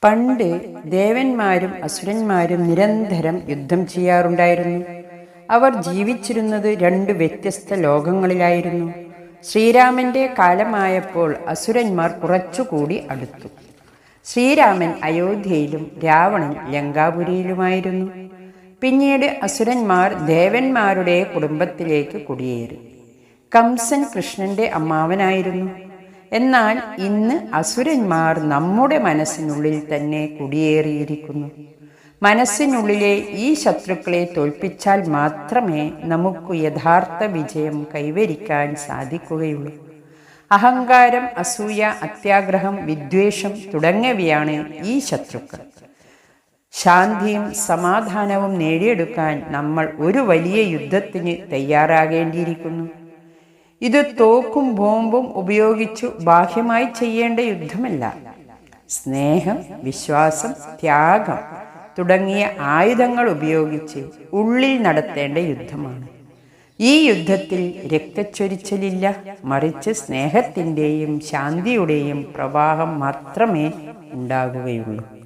പണ്ട് ദേവന്മാരും അസുരന്മാരും നിരന്തരം യുദ്ധം ചെയ്യാറുണ്ടായിരുന്നു. അവർ ജീവിച്ചിരുന്നത് രണ്ട് വ്യത്യസ്ത ലോകങ്ങളിലായിരുന്നു. ശ്രീരാമന്റെ കാലമായപ്പോൾ അസുരന്മാർ കുറച്ചുകൂടി അടുത്തു. ശ്രീരാമൻ അയോധ്യയിലും രാവണൻ ലങ്കാപുരിയിലുമായിരുന്നു. പിന്നീട് അസുരന്മാർ ദേവന്മാരുടെ കുടുംബത്തിലേക്ക് കുടിയേറി. കംസൻ കൃഷ്ണന്റെ അമ്മാവനായിരുന്നു. എന്നാൽ ഇന്ന് അസുരന്മാർ നമ്മുടെ മനസ്സിനുള്ളിൽ തന്നെ കുടിയേറിയിരിക്കുന്നു. മനസ്സിനുള്ളിലെ ഈ ശത്രുക്കളെ തോൽപ്പിച്ചാൽ മാത്രമേ നമുക്ക് യഥാർത്ഥ വിജയം കൈവരിക്കാൻ സാധിക്കുകയുള്ളൂ. അഹങ്കാരം, അസൂയ, അത്യാഗ്രഹം, വിദ്വേഷം തുടങ്ങിയവയാണ് ഈ ശത്രുക്കൾ. ശാന്തിയും സമാധാനവും നേടിയെടുക്കാൻ നമ്മൾ ഒരു വലിയ യുദ്ധത്തിന് തയ്യാറാകേണ്ടിയിരിക്കുന്നു. ഇത് തോക്കും ബോംബും ഉപയോഗിച്ചു ബാഹ്യമായി ചെയ്യേണ്ട യുദ്ധമല്ല. സ്നേഹം, വിശ്വാസം, ത്യാഗം തുടങ്ങിയ ആയുധങ്ങൾ ഉപയോഗിച്ച് ഉള്ളിൽ നടത്തേണ്ട യുദ്ധമാണ്. ഈ യുദ്ധത്തിൽ രക്തച്ചൊരിച്ചിലില്ല, മറിച്ച് സ്നേഹത്തിൻ്റെയും ശാന്തിയുടെയും പ്രവാഹം മാത്രമേ ഉണ്ടാകുകയുള്ളൂ.